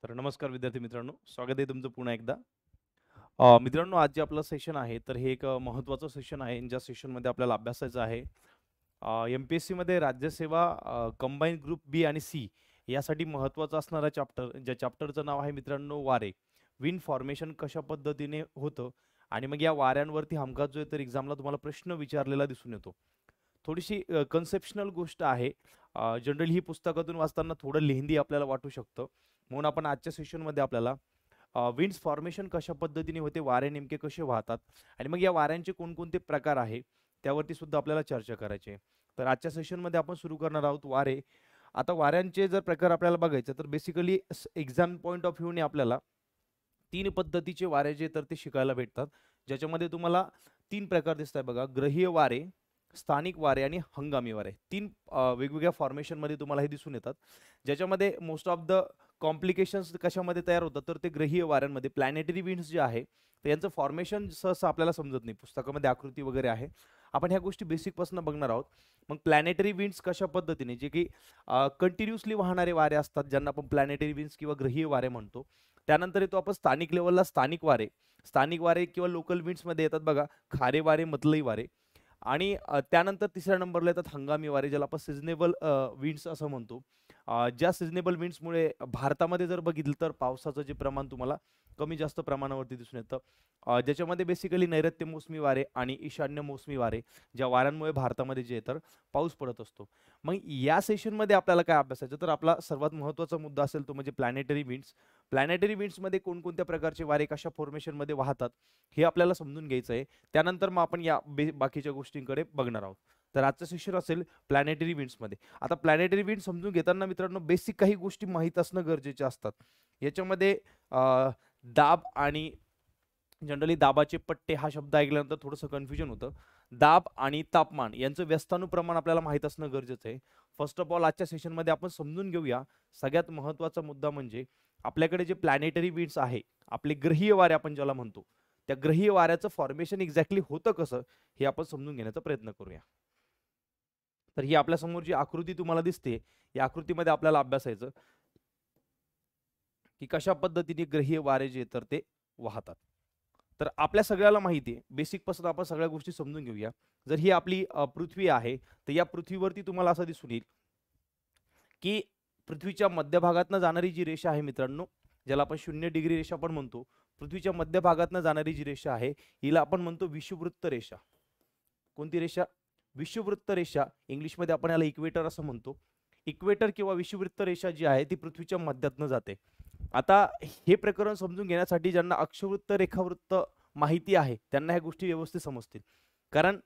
तर नमस्कार विद्यार्थी मित्रांनो, स्वागत आहे तुमचं पुन्हा एकदा. मित्रांनो, आज जे आपलं सेशन आहे, तर हे एक महत्त्वाचं सेशन आहे. ज्या सेशनमध्ये आपल्याला अभ्यासायचं आहे एम-पी-एस-सीमध्ये राज्यसेवा कंबाईन ग्रुप बी आणि सी यासाठी महत्त्वाचं असणारा चॅप्टर, ज्या चॅप्टरचं नाव आहे मित्रांनो वारे. विंड फॉर्मेशन कशा पद्धतीने होतं आणि मग या वाऱ्यांवरती हमखास जो आहे तर एक्झामला तुम्हाला प्रश्न विचारलेला दिसून येतो. थोडीशी कन्सेप्शनल गोष्ट आहे. जनरली ही पुस्तकातून वाचताना थोडं लेंदी आपल्याला वाटू शकतं. म्हणून आपण आजच्या सेशनमध्ये आपल्याला विंड्स फॉर्मेशन कशा पद्धतीने होते, वारे नेमके कसे वाहतात आणि मग या वाऱ्यांचे कोणकोणते प्रकार आहे त्यावरती सुद्धा आपल्याला चर्चा करायची आहे. तर आजच्या सेशनमध्ये आपण सुरू करणार आहोत वारे. आता वाऱ्यांचे जर प्रकार आपल्याला बघायचे तर बेसिकली एक्झाम पॉईंट ऑफ व्ह्यूने आपल्याला तीन पद्धतीचे वारे जे तर ते शिकायला भेटतात, ज्याच्यामध्ये तुम्हाला तीन प्रकार दिसत आहे बघा. ग्रहीय वारे, स्थानिक वारे आणि हंगामी वारे. तीन वेगवेगळ्या फॉर्मेशनमध्ये तुम्हाला हे दिसून येतात, ज्याच्यामध्ये मोस्ट ऑफ द कॉम्प्लिकेशन्स कशामध्ये तयार होतात तर ते ग्रहीय वाऱ्यांमध्ये. प्लॅनेटरी विंड्स जे आहे तर यांचं फॉर्मेशन सहसा आपल्याला समजत नाही, पुस्तकामध्ये आकृती वगैरे आहे. आपण ह्या गोष्टी बेसिकपासून बघणार आहोत. मग प्लॅनेटरी विंड्स कशा पद्धतीने, जे की कंटिन्युअसली वाहणारे वारे असतात, ज्यांना आपण प्लॅनेटरी विंड्स किंवा ग्रहीय वारे म्हणतो. त्यानंतर येतो आपण स्थानिक लेवलला स्थानिक वारे. स्थानिक वारे किंवा लोकल विंड्समध्ये येतात बघा खारे वारे, मतलई वारे. आणि त्यानंतर तिसऱ्या नंबरला येतात हंगामी वारे, ज्याला आपण सिजनेबल विंड्स असं म्हणतो. ज्या सिजनेबल विंड्समुळे भारतामध्ये जर बघितलं तर पावसाचं जे प्रमाण तुम्हाला कमी जास्त प्रमाणावरती दिसून येतं. ज्याच्यामध्ये बेसिकली नैऋत्य मोसमी वारे आणि ईशान्य मोसमी वारे, ज्या वाऱ्यांमुळे भारतामध्ये जे तर पाऊस पडत असतो. मग या सेशनमध्ये आपल्याला काय अभ्यासायचं तर आपला सर्वात महत्त्वाचा मुद्दा असेल तो म्हणजे प्लॅनेटरी विंड्स. प्लॅनेटरी विंड्समध्ये कोणकोणत्या प्रकारचे वारे कशा फॉर्मेशनमध्ये वाहतात हे आपल्याला समजून घ्यायचं आहे. त्यानंतर मग आपण या बाकीच्या गोष्टींकडे बघणार आहोत. तर आजचं सेशन असेल प्लॅनेटरी विंड्समध्ये. आता प्लॅनेटरी विंड समजून घेताना मित्रांनो बेसिक काही गोष्टी माहीत असणं गरजेचे असतात. याच्यामध्ये दाब आणि जनरली दाबाचे पट्टे हा शब्द ऐकल्यानंतर थोडंसं कन्फ्युजन होतं. दाब आणि तापमान यांचं व्यस्तानुप्रमाण आपल्याला माहीत असणं गरजेचं आहे. फर्स्ट ऑफ ऑल आजच्या सेशनमध्ये आपण समजून घेऊया. सगळ्यात महत्त्वाचा मुद्दा म्हणजे आपल्याकडे जे प्लॅनेटरी विंड्स आहे, आपले ग्रहीय वारे आपण ज्याला म्हणतो, त्या ग्रहीय वाऱ्याचं फॉर्मेशन एक्झॅक्टली होतं कसं हे आपण समजून घेण्याचा प्रयत्न करूया. तर ही आपल्या समोर जी आकृती तुम्हाला दिसते, या आकृतीमध्ये आपल्याला अभ्यासायचं की कशा पद्धतीने ग्रहीय वारे जे तर ते वाहतात. तर आपल्या सगळ्याला माहिती आहे, बेसिक पासून आपण सगळ्या गोष्टी समजून घेऊया. जर ही आपली पृथ्वी आहे, तर या पृथ्वीवरती तुम्हाला असं दिसून येईल की पृथ्वीच्या मध्यभागातनं जाणारी जी रेषा आहे मित्रांनो, ज्याला आपण 0 डिग्री रेषा पण म्हणतो, पृथ्वीच्या मध्यभागातनं जाणारी जी रेषा आहे हिला आपण म्हणतो विषुववृत्त रेषा. कोणती रेषा? विषुववृत्त रेषा. इंग्लिशमध्ये आपण याला इक्वेटर असं म्हणतो. इक्वेटर किंवा विषुववृत्त रेषा जी आहे ती पृथ्वीच्या मध्यातनं जाते. आता हे प्रकरण समजून घेण्यासाठी ज्यांना अक्षवृत्त रेखावृत्त माहिती आहे त्यांना ह्या गोष्टी व्यवस्थित समजतील. कारण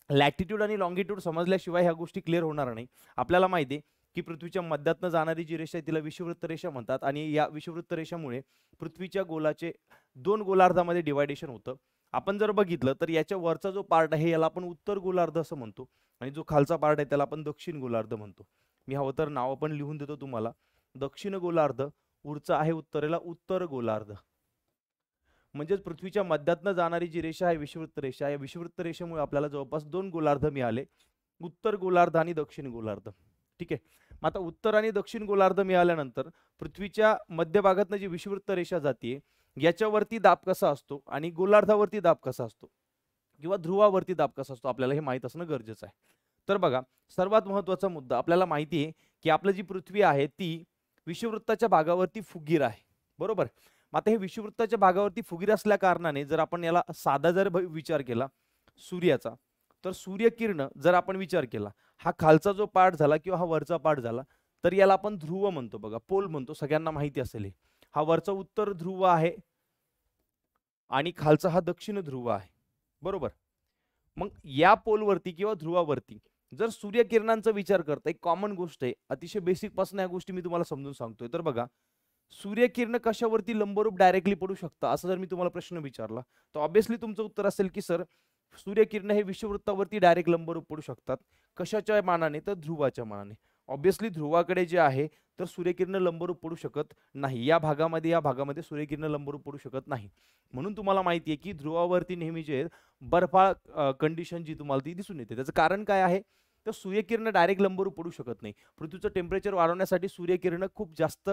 लॅटिट्यूड आणि लॉंगिट्यूड समजल्याशिवाय ह्या गोष्टी क्लिअर होणार नाही. आपल्याला माहिती आहे की पृथ्वीच्या मध्यातनं जाणारी जी रेषा आहे तिला विषुववृत्त रेषा म्हणतात आणि या विषुववृत्त रेषामुळे पृथ्वीच्या गोलाचे दोन गोलार्धामध्ये डिवायडेशन होतं. आपण जर बघितलं तर याच्या वरचा जो पार्ट आहे याला आपण उत्तर गोलार्ध असं म्हणतो आणि जो खालचा पार्ट आहे त्याला आपण दक्षिण गोलार्ध म्हणतो. मी हवं तर नाव पण लिहून देतो तुम्हाला. दक्षिण गोलार्ध, पुढचा आहे उत्तरेला उत्तर गोलार्ध. म्हणजेच पृथ्वीच्या मध्यातनं जाणारी जी रेषा आहे विषुववृत्त रेषा, या विषुववृत्त रेषेमुळे आपल्याला जवळपास दोन गोलार्ध मिळाले, उत्तर गोलार्ध आणि दक्षिण गोलार्ध. ठीक आहे. मग आता उत्तर आणि दक्षिण गोलार्ध मिळाल्यानंतर पृथ्वीच्या मध्यभागातनं जी विषुववृत्त रेषा जाते याच्यावरती दाब कसा असतो आणि गोलार्धावरती दाब कसा असतो किंवा ध्रुवावरती दाब कसा असतो आपल्याला हे माहीत असणं गरजेचं आहे. तर बघा, सर्वात महत्त्वाचा मुद्दा आपल्याला माहिती आहे की आपली जी पृथ्वी आहे ती विषुववृत्ताच्या भागावरती फुगीर आहे, बरोबर. मग आता हे विषुववृत्ताच्या भागावरती फुगीर असल्या कारणाने जर आपण याला साधा जर विचार केला सूर्याचा, तर सूर्यकिरण जर आपण विचार केला, हा खालचा जो पार्ट झाला किंवा हा वरचा पार्ट झाला, तर याला आपण ध्रुव म्हणतो बघा, पोल म्हणतो, सगळ्यांना माहिती असेल. हा वरचा उत्तर ध्रुव आहे आणि खालचा हा दक्षिण ध्रुव आहे, बरोबर. मग या पोलवरती किंवा ध्रुवावरती जर सूर्यकिरणांचा विचार करता, एक कॉमन गोष्ट आहे, अतिशय बेसिक पासून या गोष्टी मी तुम्हाला समजून सांगतोय. तर बघा, सूर्यकिरण कशावरती लंबरूप डायरेक्टली पडू शकतं असं जर मी तुम्हाला प्रश्न विचारला, तर ऑब्व्हियसली तुमचं उत्तर असेल की सर सूर्यकिरण हे विषुववृत्तावरती डायरेक्ट लंबरूप पडू शकतात. कशाच्या मानाने? तर ध्रुवाच्या मानाने. ऑब्व्हियसली ध्रुवाकडे जे आहे तर सूर्यकिरण लंबरूप पडू शकत नाही. या भागामध्ये सूर्यकिरण लंबरूप पडू शकत नाही. म्हणून तुम्हाला माहिती आहे की ध्रुवावरती नेहमी जे बर्फाळ कंडिशन जी तुम्हाला ती दिसून येते. त्याचं कारण काय आहे? तर सूर्यकिरण डायरेक्ट लंबरूप पडू शकत नाही. पृथ्वीचं टेम्परेचर वाढवण्यासाठी सूर्यकिरण खूप जास्त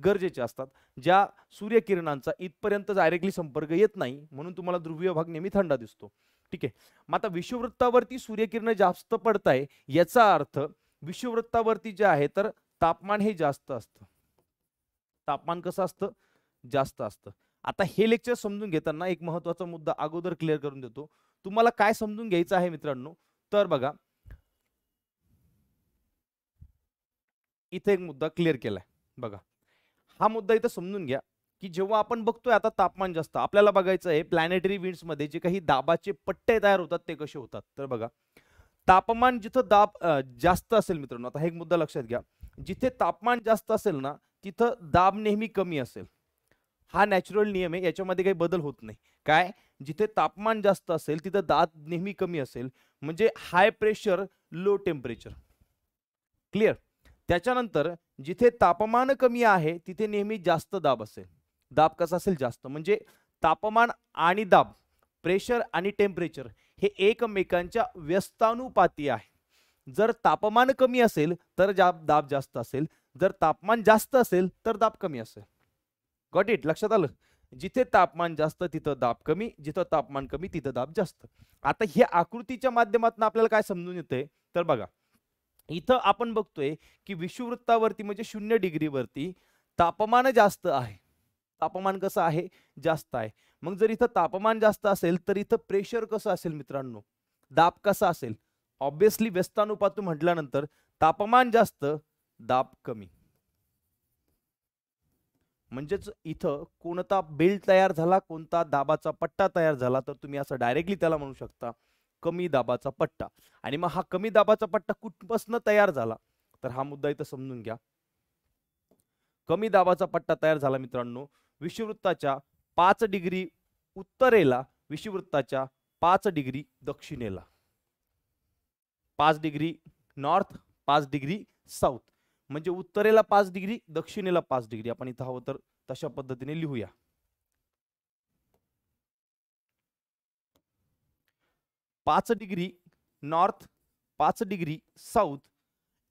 गरजेचे असतात, ज्या सूर्यकिरणांचा इथपर्यंत डायरेक्टली संपर्क येत नाही, म्हणून तुम्हाला ध्रुवीय भाग नेहमी थंड दिसतो. ठीक आहे. मग आता विषुववृत्तावरती सूर्यकिरण जास्त पडत आहे, याचा अर्थ विषुववृत्तावरती जे आहे तर तापमान हे जास्त असतं. तापमान कसं असतं? जास्त असतं. आता हे लेक्चर समजून घेताना एक महत्वाचा मुद्दा अगोदर क्लिअर करून देतो. तुम्हाला काय समजून घ्यायचं आहे मित्रांनो, तर बघा इथे एक मुद्दा क्लिअर केलाय. बघा हा मुद्दा इथं समजून घ्या की जेव्हा आपण बघतोय आता तापमान जास्त, आपल्याला बघायचं आहे प्लॅनेटरी विंड्स मध्ये जे काही दाबाचे पट्टे तयार होतात ते कसे होतात. तर बघा तापमान जिथं दाब जास्त असेल मित्रांनो, आता हे एक मुद्दा लक्षात घ्या, जिथे तापमान जास्त असेल ना तिथं दाब नेहमी कमी असेल. हा नॅचरल नियम आहे, याच्यामध्ये काही बदल होत नाही. काय? जिथे तापमान जास्त असेल तिथं दाब नेहमी कमी असेल, म्हणजे high pressure low temperature. Clear? त्याच्यानंतर जिथे तापमान कमी आहे तिथे नेहमी जास्त दाब असेल. दाब कसा असेल? जास्त. म्हणजे तापमान आणि दाब, प्रेशर आणि टेम्परेचर हे एकमेकांच्या व्यस्तानुपाती आहे. जर तापमान कमी असेल तर दाब जास्त असेल, जर तापमान जास्त असेल तर दाब कमी असेल. Got it? लक्षात आलं? जिथे तापमान जास्त तिथं दाब कमी, जिथं तापमान कमी तिथं दाब जास्त. आता हे आकृतीच्या माध्यमातून आपल्याला काय समजून येतंय, तर बघा इथं आपण बघतोय की विषुववृत्तावरती म्हणजे 0 डिग्रीवरती तापमान जास्त आहे. तापमान कसं आहे? जास्त आहे. मग जर इथं तापमान जास्त असेल तर इथं प्रेशर कसं असेल मित्रांनो? दाब कसा असेल? ऑब्विसली व्यस्तानुपात म्हटल्यानंतर तापमान जास्त दाब कमी. म्हणजेच इथं कोणता बेल्ट तयार झाला, कोणता दाबाचा पट्टा तयार झाला, तर तुम्ही असं डायरेक्टली त्याला म्हणू शकता कमी दाबाचा पट्टा. आणि मग हा कमी दाबाचा पट्टा कुठपासून तयार झाला, तर हा मुद्दा इथं समजून घ्या. कमी दाबाचा पट्टा तयार झाला मित्रांनो विषुववृत्ताच्या 5 डिग्री उत्तरेला, विषुववृत्ताच्या 5 डिग्री दक्षिणेला. 5 डिग्री नॉर्थ, 5 डिग्री साऊथ. म्हणजे उत्तरेला 5 डिग्री, दक्षिणेला 5 डिग्री. आपण इथं हवं तर तशा पद्धतीने लिहूया. 5 डिग्री नॉर्थ, 5 डिग्री साऊथ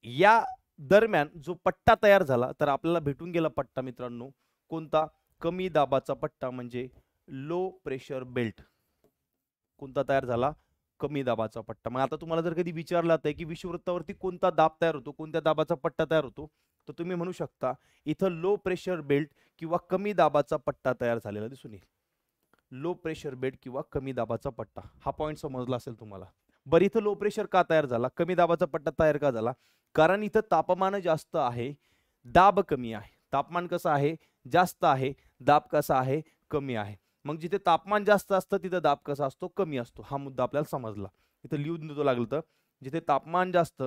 या दरम्यान जो पट्टा तयार झाला, तर आपल्याला भेटून गेला पट्टा मित्रांनो कोणता? कमी दाबाचा पट्टा, म्हणजे लो प्रेशर बेल्ट. कोणता तयार झाला? कमी दाबाचा पट्टा. मग आता तुम्हाला जर कधी विचारलं जातंय की विषुववृत्तावरती कोणता दाब तयार होतो, कोणत्या दाबाचा पट्टा तयार होतो, तर तुम्ही म्हणू शकता इथं लो प्रेशर बेल्ट किंवा कमी दाबाचा पट्टा तयार झालेला दिसून येईल. लो प्रेशर बेल्ट किंवा कमी दाबाचा पट्टा, हा पॉइंट समजला असेल तुम्हाला. बरं इथं लो प्रेशर का तयार झाला, कमी दाबाचा पट्टा तयार का झाला? कारण इथं तापमान जास्त आहे, दाब कमी आहे. तापमान कसं आहे? जास्त आहे. दाब कसा आहे? कमी आहे. मग जिथे तापमान जास्त असतं तिथं दाब कसा असतो? कमी असतो. हा मुद्दा आपल्याला समजला. इथं लिहून देतो लागलं तर, जिथे तापमान जास्त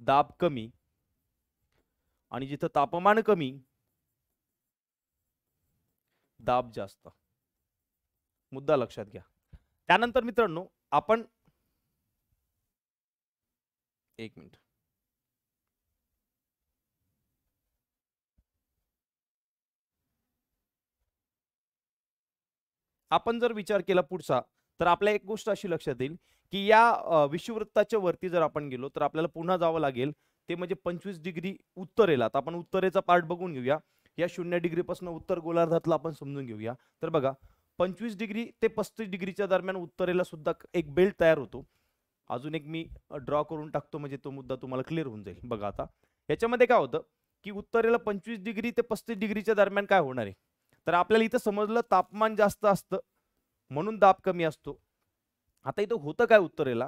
दाब कमी, आणि जिथं तापमान कमी दाब जास्त. मुद्दा लक्षात घ्या. त्यानंतर मित्रांनो आपण एक मिनिट, आपण जर विचार केला पुढचा, तर आपल्या एक गोष्ट अशी लक्षात येईल की या विषुववृत्ताच्या वरती जर आपण गेलो तर आपल्याला पुन्हा जावं लागेल, ते म्हणजे 25 डिग्री उत्तरेला. तर आपण उत्तरेचा पार्ट बघून घेऊया. या 0 डिग्री पासून उत्तर गोलार्धातला आपण समजून घेऊया. तर बघा 25 डिग्री ते 35 डिग्रीच्या दरम्यान उत्तरेला सुद्धा एक बेल्ट तयार होतो. अजून एक मी ड्रॉ करून टाकतो म्हणजे तो मुद्दा तुम्हाला क्लिअर होऊन जाईल. बघा आता याच्यामध्ये काय होतं की उत्तरेला 25 डिग्री ते 35 डिग्रीच्या दरम्यान काय होणार आहे, तर आपल्याला इथं समजलं तापमान जास्त असतं म्हणून दाब कमी असतो. आता इथं होतं काय उत्तरेला,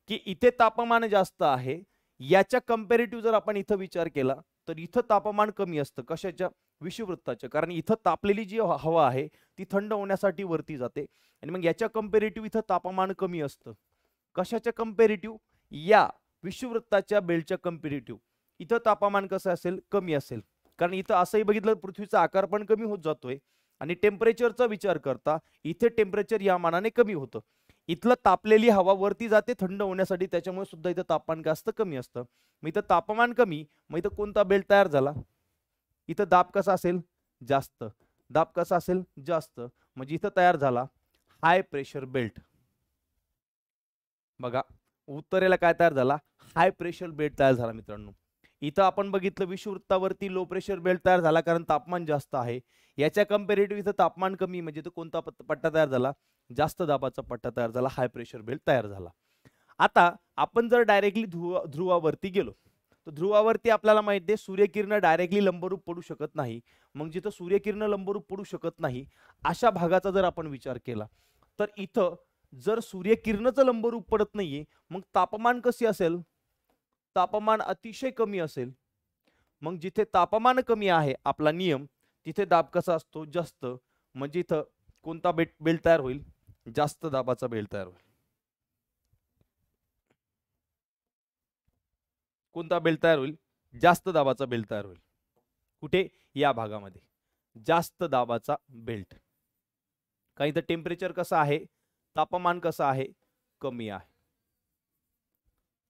की इथे तापमान जास्त आहे, याच्या कंपॅरेटिव्ह जर आपण इथं विचार केला तर इथं तापमान कमी असतं. कशाच्या? विषुववृत्ताच्या. कारण इथं तापलेली जी हवा आहे ती थंड होण्यासाठी वरती जाते, आणि मग याच्या कंपॅरेटिव्ह इथं तापमान कमी असतं. कशाच्या कंपॅरेटिव्ह? या विषुववृत्ताच्या बेल्टच्या कंपॅरेटिव्ह इथं तापमान कसं असेल? कमी असेल. कारण इथं असंही बघितलं पृथ्वीचा आकार पण कमी होत जातोय, आणि टेम्परेचरचा विचार करता इथे टेम्परेचर या मानाने कमी होतं. इथलं तापलेली हवा वरती जाते थंड होण्यासाठी, त्याच्यामुळे सुद्धा इथं तापमान जास्त कमी असतं. मग इथं तापमान कमी, मग इथं कोणता बेल्ट तयार झाला? इथं दाब कसा असेल? जास्त. दाब कसा असेल? जास्त. म्हणजे इथं तयार झाला हाय प्रेशर बेल्ट. बघा उत्तरेला काय तयार झाला? हाय प्रेशर बेल्ट तयार झाला मित्रांनो. इथं आपण बघितलं विषुववृत्तावरती लो प्रेशर बेल्ट तयार झाला कारण तापमान जास्त आहे. याच्या कंपॅरेटिव्ह इथं तापमान कमी म्हणजे तो कोणता पट्टा तयार झाला? जास्त दाबाचा पट्टा तयार झाला, हाय प्रेशर बेल्ट तयार झाला. आता आपण जर डायरेक्टली ध्रुवावरती गेलो तर ध्रुवावरती आपल्याला माहिती आहे सूर्यकिरण डायरेक्टली लंबरूप पडू शकत नाही. मग जिथं सूर्यकिरण लंबरूप पडू शकत नाही अशा भागाचा जर आपण विचार केला तर इथं जर सूर्यकिरणाचं लंबरूप पडत नाहीये मग तापमान कसे असेल? तापमान अतिशय कमी असेल. मग जिथे तापमान कमी आहे आपला नियम तिथे दाब कसा असतो? जास्त. म्हणजे इथं कोणता बेल्ट तयार होईल? जास्त दाबाचा बेल्ट तयार होईल. कोणता बेल्ट तयार होईल? जास्त दाबाचा बेल्ट तयार होईल. कुठे? या भागामध्ये जास्त दाबाचा बेल्ट. काही तर टेम्परेचर कसं आहे? तापमान कसं आहे? कमी आहे.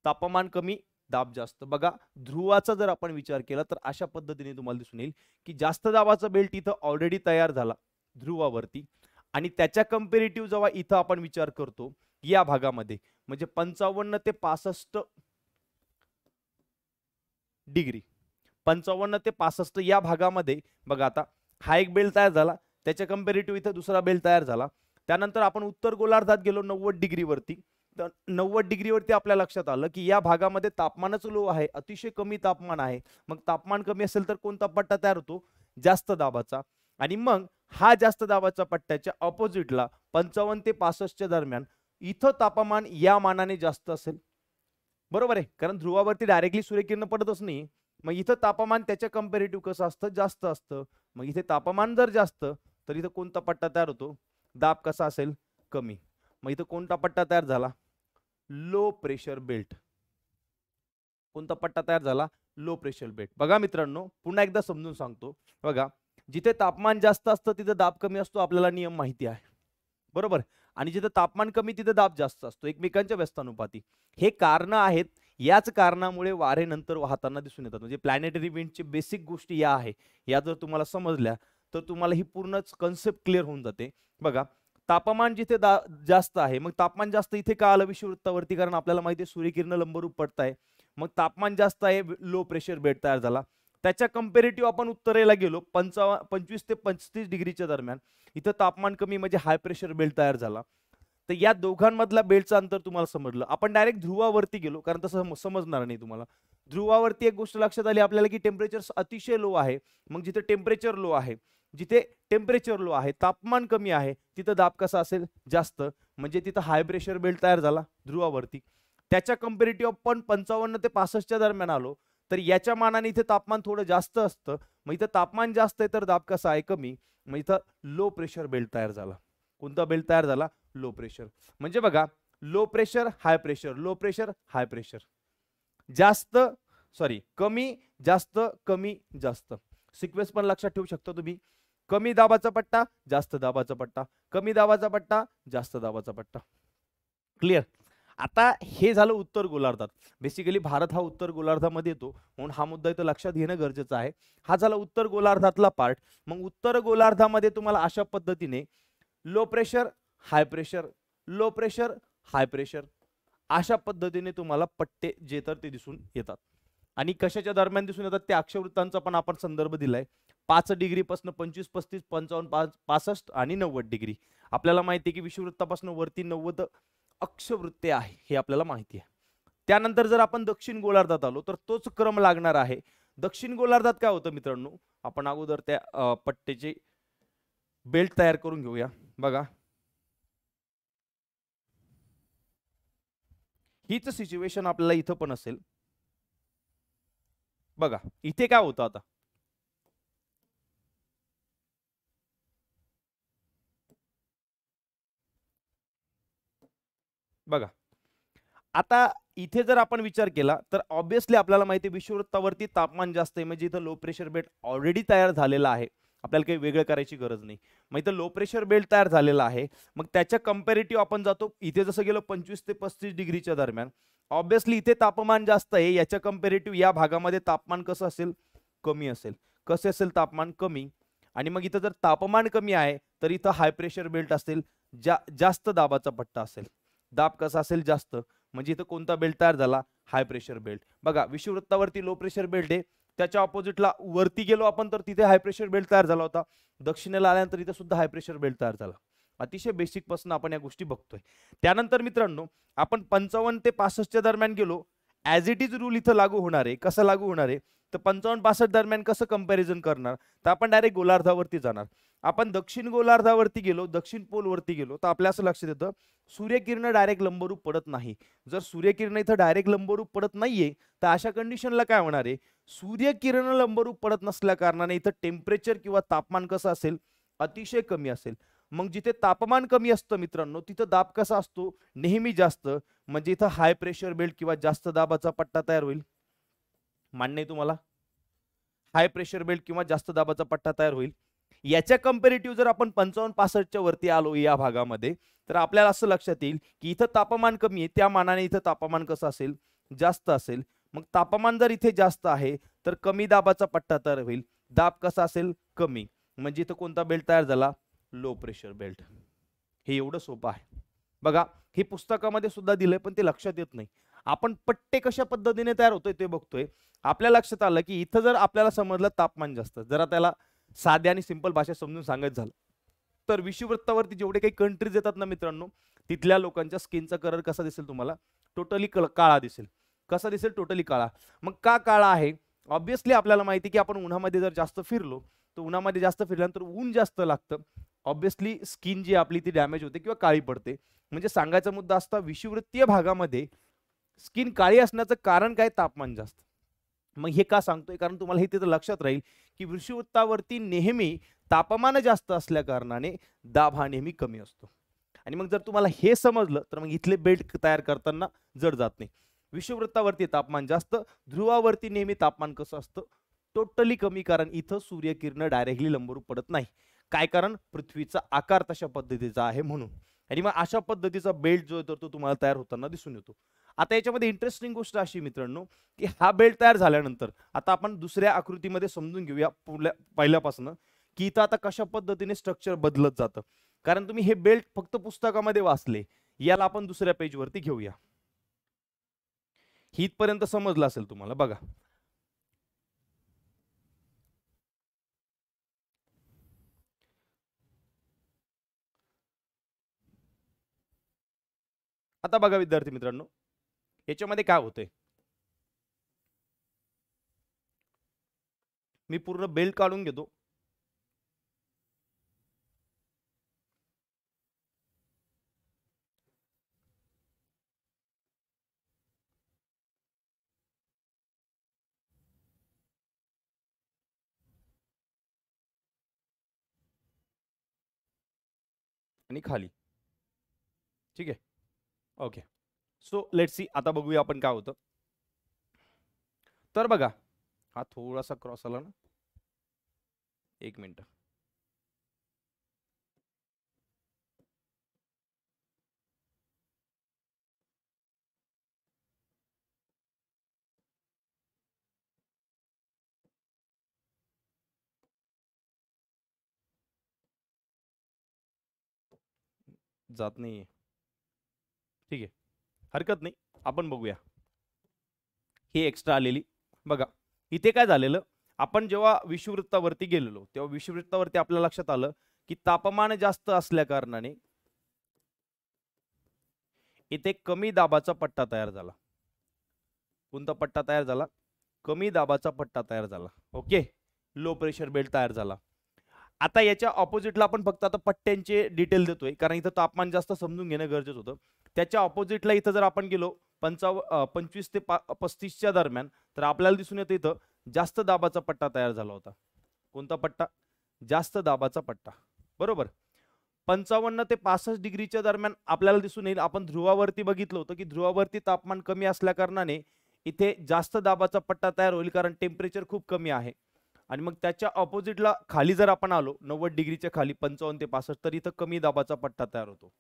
तापमान कमी, दाब जास्त. बघा ध्रुवाचा जर आपण विचार केला तर अशा पद्धतीने तुम्हाला दिसून येईल की जास्त दाबाचा बेल्ट इथं ऑलरेडी तयार झाला ध्रुवावरती आणि त्याच्या कंपॅरेटिव्ह जेव्हा इथं आपण विचार करतो या भागामध्ये म्हणजे 55 ते 65 डिग्री, 55 ते 65 या भागामध्ये बघा आता हा एक बेल्ट तयार झाला, त्याच्या कंपॅरेटिव्ह इथं दुसरा बेल्ट तयार झाला. त्यानंतर आपण उत्तर गोलार्धात गेलो 90 डिग्रीवरती. तर 90 डिग्रीवरती आपल्या लक्षात आलं की या भागामध्ये तापमानच लो आहे, अतिशय कमी तापमान आहे. मग तापमान कमी असेल तर कोणता पट्टा तयार होतो? जास्त दाबाचा. आणि मग हा जास्त दाबाच्या पट्ट्याच्या ऑपोजिटला 55 ते 65 च्या दरम्यान इथं तापमान या मानाने जास्त असेल. बरोबर आहे, कारण ध्रुवावरती डायरेक्टली सूर्यकिरण पडतच नाही. मग इथं तापमान त्याच्या कंपॅरेटिव्ह कसं असतं? जास्त असतं. मग इथे तापमान जर जास्त तर इथं कोणता पट्टा तयार होतो? दाब कसा असेल? कमी. मग इथं कोणता पट्टा तयार झाला? Low pressure belt. कोणता पट्टा तयार झाला? Low pressure belt. बघा मित्रांनो पुन्हा एकदा समजून सांगतो. बघा जिथे तापमान जास्त असतं तिथे दाब कमी असतो, आपल्याला नियम माहिती आहे. बरोबर. आणि जिथे तापमान कमी तिथे दाब जास्त असतो, एकमेकांच्या व्यस्तानुपाती. हे कारण आहेत. याच कारणामुळे वारे नंतर वाहताना दिसून येतात. म्हणजे प्लॅनेटरी विंडची बेसिक गोष्टी या आहे. या जर तुम्हाला समजल्या तर तुम्हाला ही पूर्णच कन्सेप्ट क्लिअर होऊन जाते. बघा तापमान जिथे जास्त आहे, मग तापमान जास्त इथे का आलं विषुववृत्तावरती? कारण आपल्याला माहिती आहे सूर्यकिरण लंबरूप पडताय. मग तापमान जास्त आहे, लो प्रेशर बेल्ट तयार झाला. त्याच्या कंपॅरेटिव्ह आपण उत्तरेला गेलो 25 ते 35 डिग्रीच्या दरम्यान इथं तापमान कमी म्हणजे हाय प्रेशर बेल्ट तयार झाला. तर या दोघांमधला बेल्टचं अंतर तुम्हाला समजलं. आपण डायरेक्ट ध्रुवावरती गेलो कारण तसं समजणार नाही तुम्हाला. ध्रुवावरती एक गोष्ट लक्षात आली आपल्याला की टेम्परेचर अतिशय लो आहे. मग जिथे टेम्परेचर लो आहे, जिथे टेम्परेचर लो आहे, तापमान कमी आहे, तिथं दाब कसा असेल? जास्त. म्हणजे तिथं हाय प्रेशर बेल्ट तयार झाला ध्रुवावरती. त्याच्या कंपॅरेटिव्ह आपण 55 ते 65 च्या दरम्यान आलो तर याच्या मानाने इथे तापमान थोडं जास्त असतं. मग इथं तापमान जास्त आहे तर दाब कसा आहे? कमी. मग इथं लो प्रेशर बेल्ट तयार झाला. कोणता बेल्ट तयार झाला? Low pressure. म्हणजे बघा low pressure high pressure, low pressure high pressure. जास्त कमी जास्त कमी जास्त. सिक्वेन्स पण लक्षात ठेवू शकता तुम्ही. कमी दाबाचा पट्टा, जास्त दाबाचा पट्टा, कमी दाबाचा पट्टा, जास्त दाबाचा पट्टा. क्लिअर. आता हे झालं उत्तर गोलार्धात. बेसिकली भारत हा उत्तर गोलार्धामध्ये येतो म्हणून हा मुद्दा इथं लक्षात घेणं गरजेचं आहे. हा झाला उत्तर गोलार्धातला पार्ट. मग उत्तर गोलार्धामध्ये तुम्हाला अशा पद्धतीने low pressure high pressure, low pressure high pressure अशा पद्धतीने तुम्हाला पट्टे जे तर ते दिसून येतात. आणि कशाच्या दरम्यान दिसून येतात त्या अक्षवृत्तांचा पण आपण संदर्भ दिलाय. 5 डिग्री पासून 25, 35, 55, 65 आणि 90 डिग्री. आपल्याला माहिती आहे की विषुववृत्तापासून वरती 90 अक्षवृत्ते आहे हे आपल्याला माहिती आहे. त्यानंतर जर आपण दक्षिण गोलार्धात आलो तर तोच क्रम लागणार आहे. दक्षिण गोलार्धात काय होतं मित्रांनो? आपण अगोदर त्या पट्टेचे बेल्ट तयार करून घेऊया. बघा हीच सिच्युएशन आपल्याला इथं पण असेल. बघा इथे काय होतं आता? बघा आता इथे जर आपण विचार केला तर ऑब्विसली आपल्याला माहिती आहे विषुववृत्तावरती तापमान जास्त आहे म्हणजे इथं लो प्रेशर बेल्ट ऑलरेडी तयार झालेला आहे. आपल्याला काही वेगळं करायची गरज नाही. मग इथं लो प्रेशर बेल्ट तयार झालेला आहे. मग त्याच्या कंपॅरेटिव्ह आपण जातो इथे जसं गेलो 25 ते 35 डिग्रीच्या दरम्यान. ऑब्विसली इथे तापमान जास्त आहे, याच्या कंपॅरेटिव्ह या भागामध्ये तापमान कसं असेल? कमी असेल. कसे असेल तापमान? कमी. आणि मग इथं जर तापमान कमी आहे तर इथं हाय प्रेशर बेल्ट असेल, जास्त दाबाचा पट्टा असेल. दाब कसा असेल? जास्त. म्हणजे इथं कोणता बेल्ट तयार झाला? High pressure belt. बघा विषुववृत्तावरती लो प्रेशर बेल्ट आहे, त्याच्या ऑपोजिटला वरती गेलो आपण तर तिथे हाय प्रेशर बेल्ट तयार झाला होता. दक्षिणेला आल्यानंतर इथे सुद्धा हाय प्रेशर बेल्ट तयार झाला. अतिशय बेसिक पासून आपण या गोष्टी बघतोय. त्यानंतर मित्रांनो आपण 55 ते 65 च्या दरम्यान गेलो. ॲज इट इज रूल इथं लागू होणार आहे. कसं लागू होणार आहे तर 55-65 दरम्यान कसं कंपॅरिझन करणार तर आपण डायरेक्ट गोलार्धावरती जाणार. आपण दक्षिण गोलार्धावरती गेलो, दक्षिण पोलवरती गेलो तर आपल्या असं लक्षात येतं सूर्यकिरण डायरेक्ट लंबरूप पडत नाही. जर सूर्यकिरण इथं डायरेक्ट लंबरूप पडत नाहीये तर अशा कंडिशनला काय होणार आहे, सूर्यकिरण लंबरूप पडत नसल्या कारणाने इथं टेम्परेचर किंवा तापमान कसं असेल, अतिशय कमी असेल. मग जिथे तापमान कमी असतं मित्रांनो तिथं दाब कसा असतो, नेहमी जास्त. म्हणजे इथं हाय प्रेशर बेल्ट किंवा जास्त दाबाचा पट्टा तयार होईल. मान्य आहे तुम्हाला? हाय प्रेशर बेल्ट किंवा जास्त दाबाचा पट्टा तयार होईल. याच्या कंपॅरेटिव्ह जर आपण 55-65 च्या वरती आलो या भागामध्ये तर आपल्याला असं लक्षात येईल की इथं तापमान कमी आहे, त्या मानाने इथं तापमान कसं असेल, जास्त असेल. मग तापमान जर इथे जास्त आहे तर कमी दाबाचा पट्टा तयार होईल. दाब कसा असेल, कमी. म्हणजे इथं कोणता बेल्ट तयार झाला, लो प्रेशर बेल्ट. हे एवढं सोपं आहे. बघा हे पुस्तकामध्ये सुद्धा दिलंय पण ते लक्षात येत नाही. आपण पट्टे कशा पद्धतीने तयार होतोय ते बघतोय. आपल्या लक्षात आलं की इथं जर आपल्याला समजलं तापमान जास्त, जरा त्याला साध्या आणि सिंपल भाषेत समजून सांगायचं झालं तर विषुववृत्तावरती जेवढे काही कंट्रीज येतात ना मित्रांनो तिथल्या लोकांच्या स्किनचा कलर कसा दिसेल तुम्हाला, टोटली काळा दिसेल. कसा दिसेल, टोटली काळा. मग का काळा आहे, ऑब्विसली आपल्याला माहिती की आपण उन्हामध्ये जर जास्त फिरलो तर उन्हामध्ये जास्त फिरल्यानंतर ऊन जास्त लागतं. ऑब्विसली स्किन जी आपली ती डॅमेज होते किंवा काळी पडते. म्हणजे सांगायचा मुद्दा असता विषुववृत्तीय भागामध्ये स्किन काळी असण्याचं कारण काय, तापमान जास्त. मग हे का सांगतोय, कारण तुम्हाला हे तिथं लक्षात राहील की विषुववृत्तावरती नेहमी तापमान जास्त असल्या कारणाने दाब हा नेहमी कमी असतो. आणि मग जर तुम्हाला हे समजलं तर मग इथले बेल्ट तयार करताना जड जात नाही. विषुववृत्तावरती तापमान जास्त, ध्रुवावरती नेहमी तापमान कसं असतं, टोटली कमी. कारण इथं सूर्यकिरण डायरेक्टली लंबरूप पडत नाही. काय कारण, पृथ्वीचा आकार तशा पद्धतीचा आहे म्हणून. आणि मग अशा पद्धतीचा बेल्ट जो येतो तो तुम्हाला तयार होताना दिसून येतो. आता याच्यामध्ये इंटरेस्टिंग गोष्ट अशी मित्रांनो की हा बेल्ट तयार झाल्यानंतर आता आपण दुसऱ्या आकृतीमध्ये समजून घेऊया पहिल्यापासून की इथं आता कशा पद्धतीने स्ट्रक्चर बदलत जातं. कारण तुम्ही हे बेल्ट फक्त पुस्तकामध्ये वाचले, याला आपण दुसऱ्या पेजवरती घेऊया. हितपर्यंत समजलं असेल तुम्हाला. बघा आता बघा विद्यार्थी मित्रांनो याच्यामध्ये काय होतंय, मी पूर्ण बेल्ट काढून घेतो. आणि खाली, ठीक आहे, ओके. सो लेट्स सी, आता बघूया आपण काय होतं. तर बघा हा थोडासा क्रॉस आला ना, एक मिनिट. जात नाहीये, ठीक आहे, हरकत नाही, आपण बघूया. ही एक्स्ट्रा आलेली. बघा इथे काय झालेलं, आपण जेव्हा विषुववृत्तावरती गेलेलो तेव्हा विषुववृत्तावरती आपल्या लक्षात आलं की तापमान जास्त असल्या कारणाने इथे कमी दाबाचा पट्टा तयार झाला. कोणता पट्टा तयार झाला, कमी दाबाचा पट्टा तयार झाला. ओके, लो प्रेशर बेल्ट तयार झाला. आता याच्या ऑपोजिटला आपण फक्त आता पट्ट्यांचे डिटेल देतोय कारण इथं तापमान जास्त समजून घेणं गरजेचं होतं. त्याच्या ऑपोजिटला इथं जर आपण गेलो 25 ते 35च्या दरम्यान तर आपल्याला दिसून येतं इथं जास्त दाबाचा पट्टा तयार झाला होता. कोणता पट्टा, जास्त दाबाचा पट्टा, बरोबर. 55 ते 65 डिग्रीच्या दरम्यान आपल्याला दिसून येईल, आपण ध्रुवावरती बघितलं होतं की ध्रुवावरती तापमान कमी असल्या कारणाने इथे जास्त दाबाचा पट्टा तयार होईल कारण टेम्परेचर खूप कमी आहे. आणि मग त्याच्या ऑपोजिटला खाली जर आपण आलो 90 डिग्रीच्या खाली 55 ते 65 तर इथं कमी दाबाचा पट्टा तयार होतो.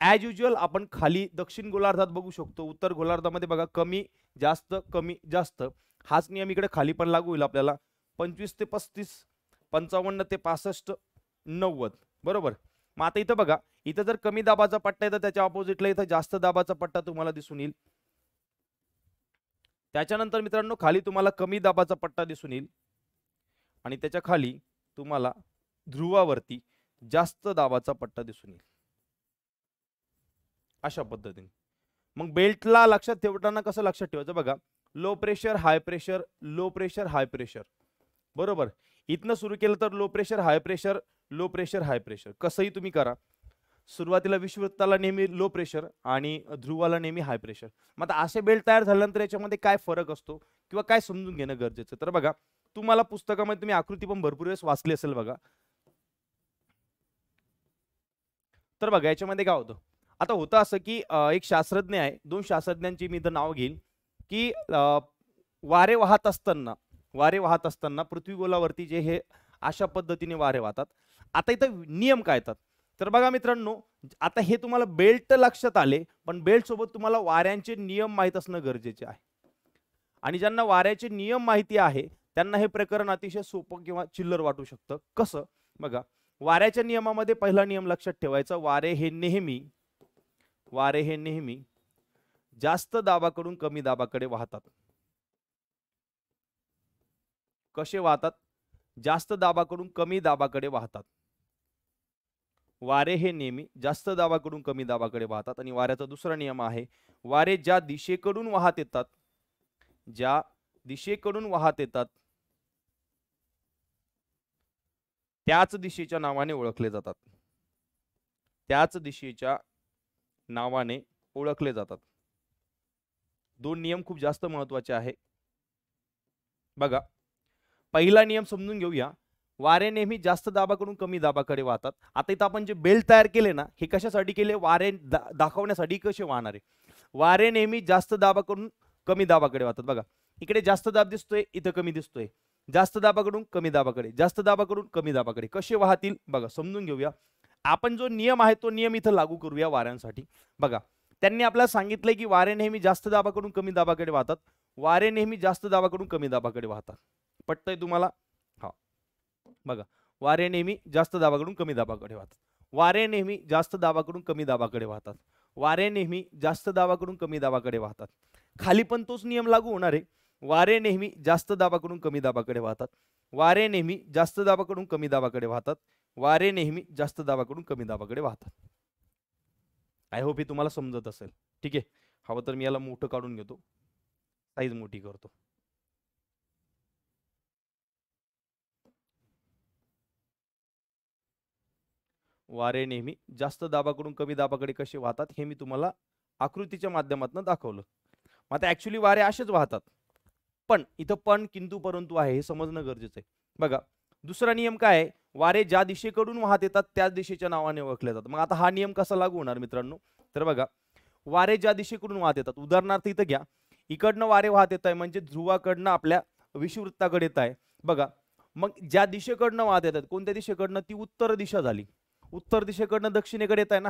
ॲज युज्युअल आपण खाली दक्षिण गोलार्धात बघू शकतो, उत्तर गोलार्धामध्ये बघा कमी जास्त कमी जास्त, हाच नियम इकडे खाली पण लागू होईल आपल्याला. 25 ते 35, 55 ते 65, 90, बरोबर. मग आता इथं बघा, इथं जर कमी दाबाचा पट्टा आहे तर त्याच्या ऑपोजिटला इथं जास्त दाबाचा पट्टा तुम्हाला दिसून येईल. त्याच्यानंतर मित्रांनो खाली तुम्हाला कमी दाबाचा पट्टा दिसून येईल आणि त्याच्या खाली तुम्हाला ध्रुवावरती जास्त दाबाचा पट्टा दिसून येईल अशा पद्धतीने. मग बेल्टला लक्षात ठेवताना कसं लक्षात ठेवायचं बघा, low pressure high pressure, low pressure high pressure, बरोबर. इथनं सुरू केलं तर low pressure high pressure, low pressure high pressure, कसंही तुम्ही करा. सुरुवातीला विषुववृत्ताला नेहमी लो प्रेशर आणि ध्रुवाला नेहमी हाय प्रेशर. मग आता असे बेल्ट तयार झाल्यानंतर याच्यामध्ये काय फरक असतो किंवा काय समजून घेणं गरजेचं. तर बघा, तुम्हाला पुस्तकामध्ये तुम्ही आकृती पण भरपूर वेळेस वाचली असेल बघा. तर बघा याच्यामध्ये काय होतं, आता होतं असं की एक शास्त्रज्ञ आहे, दोन शास्त्रज्ञांची मी इथं नाव घेईल की वारे वाहत असताना पृथ्वीगोलावरती जे हे अशा पद्धतीने वारे वाहतात. आता इथं नियम काय येतात तर बघा मित्रांनो, आता हे तुम्हाला बेल्ट लक्षात आले, पण बेल्ट सोबत तुम्हाला वाऱ्यांचे नियम माहीत असणं गरजेचे आहे. आणि ज्यांना वाऱ्याचे नियम माहिती आहे त्यांना हे प्रकरण अतिशय सोपं किंवा चिल्लर वाटू शकतं. कसं बघा, वाऱ्याच्या नियमामध्ये पहिला नियम लक्षात ठेवायचा, वारे हे नेहमी जास्त दाबाकडून कमी दाबाकडे वाहतात. कसे वाहतात? जास्त दाबाकडून कमी दाबाकडे वाहतात. वारे हे नेहमी जास्त दाबाकडून कमी दाबाकडे वाहतात. आणि वाऱ्याचा दुसरा नियम आहे, वारे ज्या दिशेकडून वाहत येतात त्याच दिशेच्या नावाने ओळखले जातात. दोन नियम खूप जास्त महत्वाचे आहे. बघा, पहिला नियम समजून घेऊया. वारे नेहमी जास्त दाबाकडून कमी दाबाकडे वाहतात. आता इथं आपण जे बेल्ट तयार केले ना, हे कशासाठी केले? वारे दाखवण्यासाठी कसे वाहणारे. वारे नेहमी जास्त दाबाकडून कमी दाबाकडे वाहतात. बघा, इकडे जास्त दाब दिसतोय, इथं कमी दिसतोय. जास्त दाबाकडून कमी दाबाकडे, जास्त दाबाकडून कमी दाबाकडे कसे वाहतील बघा, समजून घेऊया. आपण जो नियम आहे तो नियम इथं लागू करूया वाऱ्यांसाठी. बघा, त्यांनी आपल्याला सांगितलंय की वारे नेहमी जास्त दाबाकडून कमी दाबाकडे वाहतात. वारे नेहमी जास्त दाबाकडून कमी दाबाकडे वाहतात. पटतंय तुम्हाला? हा, बघा, वारे नेहमी जास्त दाबाकडून कमी दाबाकडे वाहतात. वारे नेहमी जास्त दाबाकडून कमी दाबाकडे वाहतात. वारे नेहमी जास्त दाबाकडून कमी दाबाकडे वाहतात. खाली पण तोच नियम लागू होणार आहे. वारे नेहमी जास्त दाबाकडून कमी दाबाकडे वाहतात. वारे नेहमी जास्त दाबाकडून कमी दाबाकडे वाहतात. वारे नेहमी जास्त दाबाकडून कमी दाबाकडे वाहतात. आय होप हे तुम्हाला समजत असेल. ठीक आहे, हवं तर मी याला मोठं काढून घेतो, साईज मोठी करतो. वारे नेहमी जास्त दाबाकडून कमी दाबाकडे कसे वाहतात हे मी तुम्हाला आकृतीच्या माध्यमातून दाखवलं. मग आता ऍक्च्युली वारे असेच वाहतात, पण इथं पण किंतु परंतु आहे हे समजणं गरजेचं आहे. बघा, दुसरा नियम काय आहे? वारे ज्या दिशेकडून वाहत येतात त्याच दिशेच्या नावाने ओळखले जातात. मग आता हा नियम कसा लागू होणार मित्रांनो? तर बघा, वारे ज्या दिशेकडून वाहत येतात, उदाहरणार्थ इथं घ्या, इकडनं वारे वाहत येत आहे म्हणजे ध्रुवाकडनं आपल्या विषुववृत्ताकडे येत आहे. बघा, मग ज्या दिशेकडनं वाहत येतात, कोणत्या दिशेकडनं? ती उत्तर दिशा झाली. उत्तर दिशेकडनं दक्षिणेकडे येत आहे ना.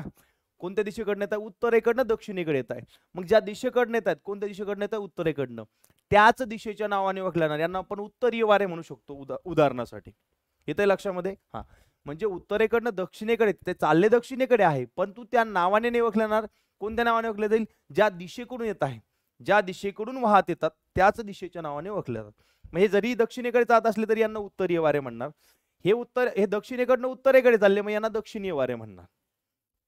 कोणत्या दिशेकडनं येत आहे? उत्तरेकडनं दक्षिणेकडे येत आहे. मग ज्या दिशेकडनं येत आहेत, कोणत्या दिशेकडनं येत आहे? उत्तरेकडनं. त्याच दिशेच्या नावाने ओळखल्या यांना आपण उत्तरीय वारे म्हणू शकतो. उदाहरणासाठी येते लक्षामध्ये? हा, म्हणजे उत्तरेकडनं दक्षिणेकडे ते चालले दक्षिणेकडे आहे, पण तू त्या नावाने नाही ओळखणार. कोणत्या नावाने ओळखले जाईल? ज्या दिशेकडून येत आहे, ज्या दिशेकडून वाहत येतात त्याच दिशेच्या नावाने ओळखले जातात. म्हणजे जरी दक्षिणेकडे जात असले तरी यांना उत्तरीय वारे म्हणणार. हे दक्षिणेकडनं उत्तरेकडे चालले, मग यांना दक्षिणीय वारे म्हणणार.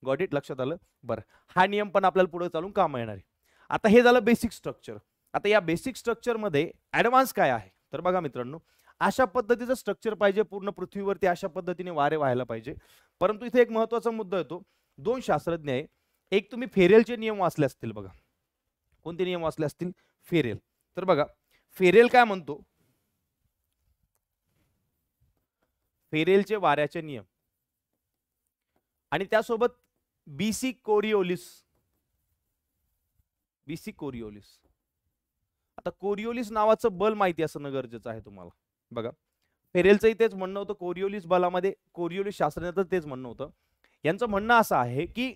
Got it? लक्षात आलं? बरं, हा नियम पण आपल्याला पुढे चालून काम येणार आहे. आता हे झालं बेसिक स्ट्रक्चर. आता या बेसिक स्ट्रक्चर मध्ये ऍडव्हान्स काय आहे? तर बघा मित्रांनो, अशा पद्धतीचं स्ट्रक्चर पाहिजे पूर्ण पृथ्वीवरती, अशा पद्धतीने वारे व्हायला पाहिजे. परंतु इथे एक महत्वाचा मुद्दा येतो. दोन शास्त्रज्ञ आहे, एक तुम्ही फेरेलचे नियम वाचले असतील बघा. कोणते नियम वाचले असतील? फेरेल. तर बघा, फेरेल काय म्हणतो? फेरेलचे वाऱ्याचे नियम आणि त्यासोबत बीसी कोरिओलिस. आता कोरिओलिस नावाचं बल माहिती असणं गरजेचं आहे तुम्हाला. बघा, फेरेलचं तेच म्हणणं होतं, कोरिओलिस बलामध्ये कोरिओलिस शास्त्रज्ञाचं तेच म्हणणं होतं. यांचं म्हणणं असं आहे की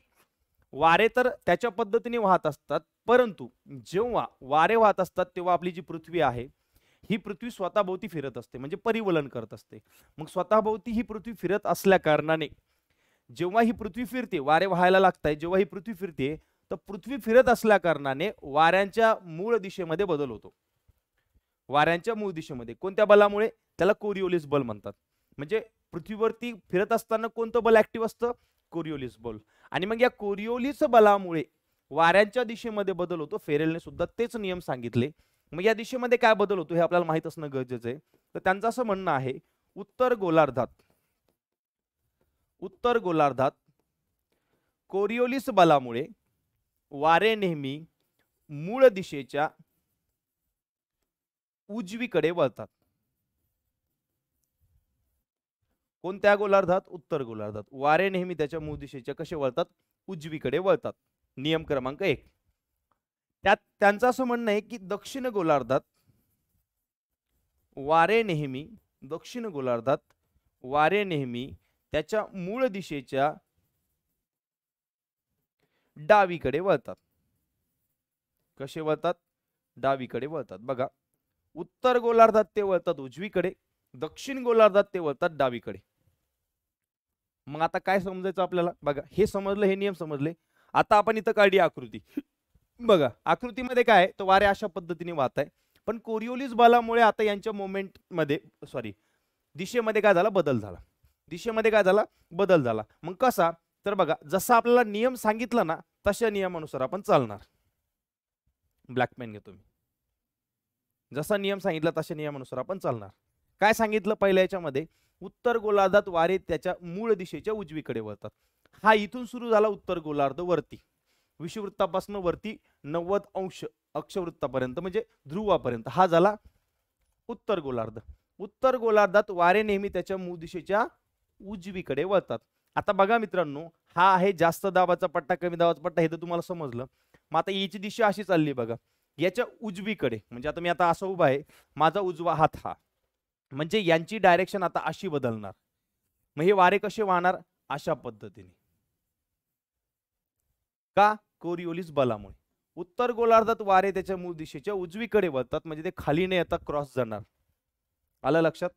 वारे तर त्याच्या पद्धतीने वाहत असतात, परंतु जेव्हा वारे वाहत असतात तेव्हा आपली जी पृथ्वी आहे ही पृथ्वी स्वतःभोवती फिरत असते, म्हणजे परिवलन करत असते. मग स्वतःभोवती ही पृथ्वी फिरत असल्या कारणाने जेव्हा ही पृथ्वी फिरते, वारे व्हायला लागतात, जेव्हा ही पृथ्वी फिरते तर पृथ्वी फिरत असल्या कारणाने वाऱ्यांच्या मूळ दिशेमध्ये बदल होतो. वाऱ्यांच्या मूळ दिशेमध्ये कोणत्या बलामुळे? त्याला कोरिओलिस बल म्हणतात. म्हणजे पृथ्वीवरती फिरत असताना कोणतं बल ऍक्टिव्ह असतं? कोरिओलिस बल. आणि मग या कोरिओलिस बलामुळे वाऱ्यांच्या दिशेमध्ये बदल होतो. फेरेलने सुद्धा तेच नियम सांगितले. मग या दिशेमध्ये काय बदल होतो हे आपल्याला माहित असणं गरजेचं आहे. तर त्यांचं असं म्हणणं आहे, उत्तर गोलार्धात कोरिओलिस बलामुळे वारे नेहमी मूळ दिशेच्या उजवीकडे वळतात. कोणत्या गोलार्धात? उत्तर गोलार्धात. वारे नेहमी त्याच्या मूळ दिशेच्या कसे वळतात? उजवीकडे वळतात. नियम क्रमांक 1. त्यात त्यांचं असं म्हणणं आहे की दक्षिण गोलार्धात वारे नेहमी त्याच्या मूळ दिशेच्या डावीकडे वळतात. कसे वळतात? डावीकडे वळतात. बघा, उत्तर गोलार्धात ते वळतात उजवीकडे, दक्षिण गोलार्धात ते वळतात डावीकडे. मग आता काय समजायचं आपल्याला? बघा, हे समजलं, हे नियम समजले. आता आपण इथं काढली आकृती. बघा, आकृतीमध्ये काय आहे? तर वारे अशा पद्धतीने वाहत आहे. पण कोरिओलिस बलामुळे आता यांच्या मोमेंट मध्ये दिशेमध्ये काय झाला? बदल झाला. मग कसा? तर बघा, जसा आपल्याला नियम सांगितला ना तशा नियमानुसार आपण चालणार. ब्लॅक पेन घेतो मी. जसा नियम सांगितला तशा नियमानुसार आपण चालणार. काय सांगितलं पहिल्या याच्यामध्ये? उत्तर गोलार्धात वारे त्याच्या मूळ दिशेच्या उजवीकडे वळतात. हा इथून सुरू झाला उत्तर गोलार्ध वरती, विषुववृत्तापासून वरती 90 अंश अक्षवृत्तापर्यंत म्हणजे ध्रुवापर्यंत हा झाला उत्तर गोलार्ध. उत्तर गोलार्धात वारे नेहमी त्याच्या मूळ दिशेच्या उजवीकडे वळतात. आता बघा मित्रांनो, हा आहे जास्त दाबाचा पट्टा, कमी दाबाचा पट्टा, हे तर तुम्हाला समजलं. मग आता याची दिशा अशी चालली बघा, याच्या उजवीकडे. म्हणजे आता मी आता असं उभा आहे, माझा उजवा हात हा, म्हणजे यांची डायरेक्शन आता अशी बदलणार. मग हे वारे कसे वाहणार? अशा पद्धतीने. का? कोरिओलिस बलामुळे. उत्तर गोलार्धात वारे त्याच्या मूळ दिशेच्या उजवीकडे वळतात, म्हणजे ते खाली न येता क्रॉस जाणार. आलं लक्षात?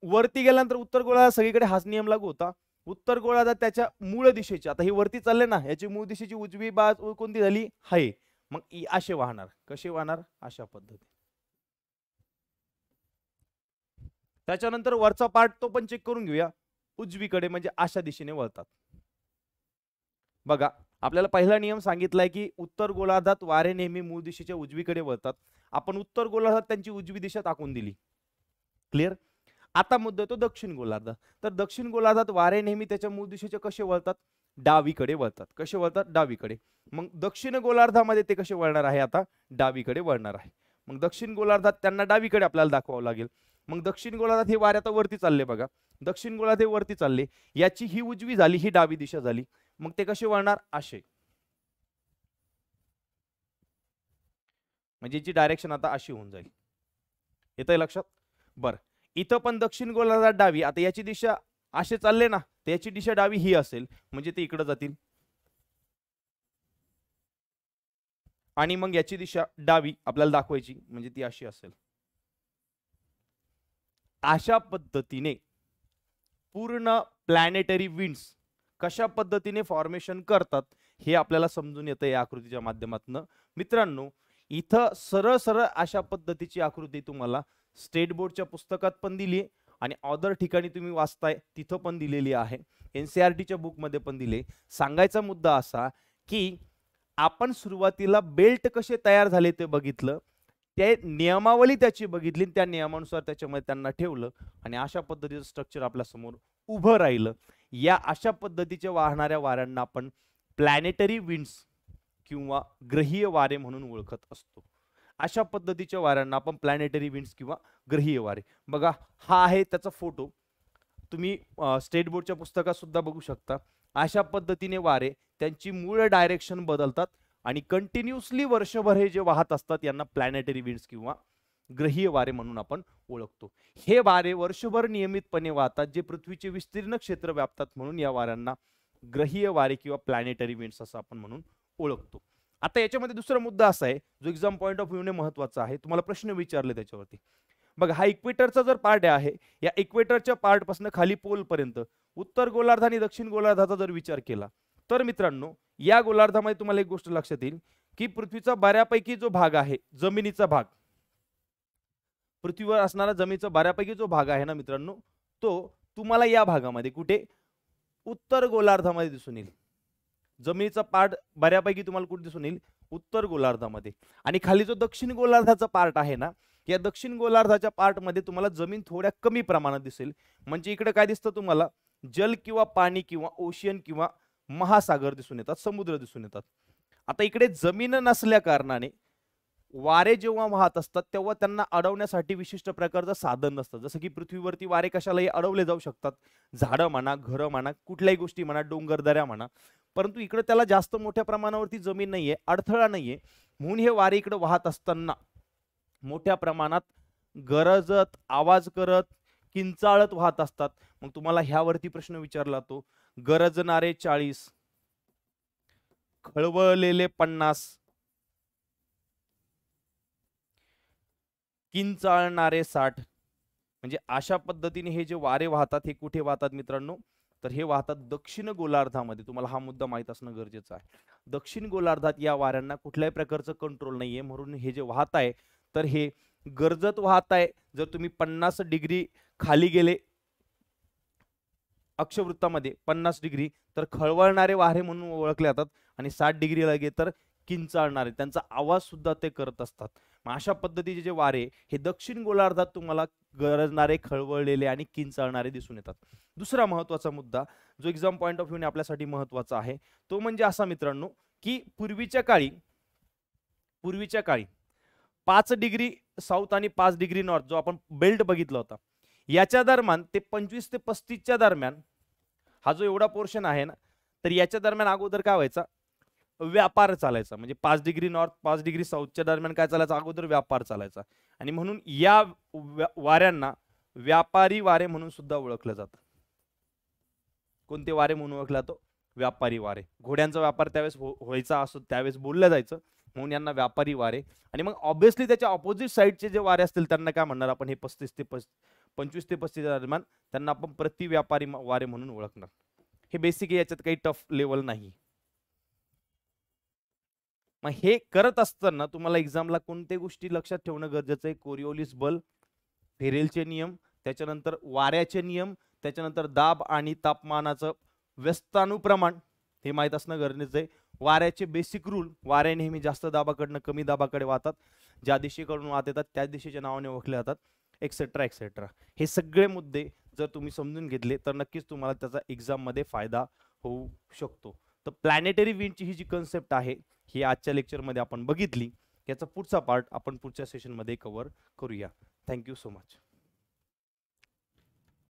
वरती गेल्यानंतर उत्तर गोलार्धात सगळीकडे हाच नियम लागू होता. उत्तर गोलार्धात त्याच्या मूळ दिशेच्या, आता हे वरती चालले ना, याची मूळ दिशेची उजवी बाजू कोणती झाली? हाय. मग असे वाहणार. कसे वाहणार? अशा पद्धती. त्याच्यानंतर वरचा पार्ट तो पण चेक करून घेऊया. उजवीकडे म्हणजे अशा दिशेने वळतात. बघा, आपल्याला पहिला नियम सांगितलाय की उत्तर गोलार्धात वारे नेहमी मूळ दिशेच्या उजवीकडे वळतात. आपण उत्तर गोलार्धात त्यांची उजवी दिशा टाकून दिली. क्लिअर? आता मुद्दा येतो दक्षिण गोलार्ध. तर दक्षिण गोलार्धात वारे नेहमी त्याच्या मूळ दिशेच्या कसे वळतात? डावीकडे वळतात. कसे वळतात? डावीकडे. मग दक्षिण गोलार्धामध्ये ते कसे वळणार आहे? आता डावीकडे वळणार आहे. मग दक्षिण गोलार्धात त्यांना डावीकडे आपल्याला दाखवावं लागेल. मग दक्षिण गोलार्धात हे वारे आता वरती चालले बघा, दक्षिण गोलार्ध हे वरती चालले, याची ही उजवी झाली, ही डावी दिशा झाली. मग ते कसे वळणार? असे. म्हणजे याची डायरेक्शन आता अशी होऊन जाईल. येतंय लक्षात? बरं, इथं पण दक्षिण गोलार्धात डावी, आता याची दिशा असे चालले ना, तर याची दिशा डावी ही असेल, म्हणजे ते इकडे जातील. आणि मग याची दिशा डावी आपल्याला दाखवायची, म्हणजे ती अशी असेल. अशा पद्धतीने पूर्ण प्लॅनेटरी विंड्स कशा पद्धतीने फॉर्मेशन करतात हे आपल्याला समजून येतं या आकृतीच्या माध्यमातून. मित्रांनो, इथं सरळ सरळ अशा पद्धतीची आकृती तुम्हाला स्टेट बोर्डच्या पुस्तकात पण दिली आहे आणि अदर ठिकाणी तुम्ही वाचताय तिथं पण दिलेली आहे. NCERTच्या बुकमध्ये पण दिले. सांगायचा मुद्दा असा की आपण सुरुवातीला बेल्ट कसे तयार झाले ते बघितलं, ते नियमावली त्याची बघितली, त्या नियमानुसार त्याच्यामध्ये त्यांना ठेवलं आणि अशा पद्धतीचं स्ट्रक्चर आपल्या समोर उभं राहिलं. या अशा पद्धतीच्या वाहणाऱ्या वाऱ्यांना आपण प्लॅनेटरी विंड्स किंवा ग्रहीय वारे म्हणून ओळखत असतो. अशा पद्धतीच्या वाऱ्यांना आपण प्लॅनेटरी विंड्स किंवा ग्रहीय वारे. बघा, हा आहे त्याचा फोटो, तुम्ही स्टेट बोर्डच्या पुस्तकात सुद्धा बघू शकता. अशा पद्धतीने वारे त्यांची मूळ डायरेक्शन बदलतात आणि कंटिन्युअसली वर्षभर हे जे वाहत असतात यांना प्लॅनेटरी विंड्स किंवा ग्रहीय वारे म्हणून आपण ओळखतो. हे वारे वर्षभर नियमितपणे वाहतात, जे पृथ्वीचे विस्तीर्ण क्षेत्र व्यापतात, म्हणून या वाऱ्यांना ग्रहीय वारे किंवा प्लॅनेटरी विंड्स असं आपण म्हणून ओळखतो. आता याच्यामध्ये दुसरा मुद्दा असा आहे जो एक्झाम पॉइंट ऑफ व्ह्यूने महत्वाचा आहे, तुम्हाला प्रश्न विचारले त्याच्यावरती. बघा, हा इक्वेटरचा जर पार्ट आहे, या इक्वेटरच्या पार्ट पासून खाली पोल पर्यंत उत्तर गोलार्ध आणि दक्षिण गोलार्धाचा जर विचार केला तर मित्रांनो, या गोलार्धामध्ये तुम्हाला एक गोष्ट लक्षात येईल की पृथ्वीचा बऱ्यापैकी जो भाग आहे, जमिनीचा भाग, पृथ्वीवर असणारा जमिनीचा बऱ्यापैकी जो भाग आहे ना मित्रांनो, तो तुम्हाला या भागामध्ये कुठे उत्तर गोलार्धामध्ये दिसून येईल. जमिनीचा पार्ट बऱ्यापैकी तुम्हाला कुठे दिसून येईल, उत्तर गोलार्धामध्ये. आणि खाली जो दक्षिण गोलार्धाचा पार्ट आहे ना, या दक्षिण गोलार्धाच्या पार्ट मध्ये तुम्हाला जमीन थोड्या कमी प्रमाणात दिसेल. म्हणजे इकडे काय दिसतं तुम्हाला, जल किंवा पाणी किंवा ओशियन किंवा महासागर दिसून येतात, समुद्र दिसून येतात. आता इकडे जमीन नसल्या कारणाने वारे जेव्हा वाहत असतात तेव्हा त्यांना अडवण्यासाठी विशिष्ट प्रकारचं साधन नसतं. जसं की पृथ्वीवरती वारे कशालाही अडवले जाऊ शकतात, झाडं म्हणा, घरं म्हणा, कुठल्याही गोष्टी म्हणा, डोंगरदऱ्या म्हणा. परंतु इकडे त्याला जास्त मोठ्या प्रमाणावरती जमीन नाहीये, अडथळा नाहीये, म्हणून हे वारे इकडे वाहत असताना मोठ्या प्रमाणात गरजत, आवाज करत, किंचाळत वाहत असतात. मग तुम्हाला ह्यावरती प्रश्न विचारला तो, गरजणारे 40, खळबळलेले 50, किंचाळणारे 60. म्हणजे अशा पद्धतीने हे जे वारे वाहतात हे कुठे वाहतात मित्रांनो, तर हे वाहतात दक्षिण गोलार्धामध्ये. तुम्हाला हा मुद्दा माहित असणं गरजेचं आहे. दक्षिण गोलार्धात या वाऱ्यांना कुठल्याही प्रकारचं कंट्रोल नाहीये, म्हणून हे जे वाहत आहे तर हे गरजत वाहत आहे. जर तुम्ही 50 डिग्री खाली गेले अक्षवृत्तामध्ये 50 डिग्री तर खळवळणारे वारे म्हणून ओळखले जातात, आणि 60 डिग्री लागे तर किंचाळणारे, त्यांचा आवाज सुद्धा ते करत असतात. अशा पद्धतीचे जे वारे हे दक्षिण गोलार्धात तुम्हाला गरजणारे, खळवळलेले आणि किंचाळणारे दिसून येतात. दुसरा महत्वाचा मुद्दा जो एक्झाम पॉइंट ऑफ व्ह्यूने आपल्यासाठी महत्वाचा आहे तो म्हणजे असा मित्रांनो, की पूर्वीच्या काळी 5 डिग्री साऊथ आणि 5 डिग्री नॉर्थ जो आपण बेल्ट बघितला होता, याच्या दरम्यान ते 25 ते 35च्या दरम्यान हा जो एवढा पोर्शन आहे ना, तर याच्या दरम्यान अगोदर काय व्हायचा, व्यापार चालायचा. म्हणजे 5 डिग्री नॉर्थ 5 डिग्री साऊथच्या दरम्यान काय चालायचा, अगोदर व्यापार चालायचा. आणि म्हणून या वाऱ्यांना व्यापारी वारे म्हणून सुद्धा ओळखलं जातं. कोणते वारे म्हणून ओळखला जातो, व्यापारी वारे. घोड्यांचा व्यापार त्यावेळेस व्हायचा असो त्यावेळेस बोललं जायचं, म्हणून यांना व्यापारी वारे. आणि मग ऑब्व्हियसली त्याच्या ऑपोजिट साईडचे जे वारे असतील त्यांना काय म्हणणार आपण, हे 25 ते 35 दरम्यान त्यांना आपण प्रति व्यापारी वारे म्हणून ओळखणार. हे बेसिक, याच्यात काही टफ लेवल नाही. मग हे करत असताना तुम्हाला एक्झामला कोणत्या गोष्टी लक्षात ठेवणं गरजेचं आहे, कोरिओलिस बल, फेरेलचे नियम, त्याच्यानंतर वाऱ्याचे नियम, त्याच्यानंतर दाब आणि तापमानाचं व्यस्तानुप्रमाण हे माहीत असणं गरजेचं आहे. वाऱ्याचे बेसिक रूल, वारे नेहमी जास्त दाबाकडनं कमी दाबाकडे वाहतात, ज्या दिशेकडून वाहत येतात त्याच दिशेच्या नावाने ओळखले जातात, एक्सेट्रा एक्सेट्रा. हे सगळे मुद्दे जर तुम्ही समजून घेतले तर नक्कीच तुम्हाला त्याचा एक्झाम मध्ये फायदा होऊ शकतो. तर प्लॅनेटरी विंडची ही जी कन्सेप्ट आहे ही आजच्या लेक्चरमध्ये आपण बघितली. याचा पुढचा पार्ट आपण पुढच्या सेशनमध्ये कव्हर करूया. Thank you so much.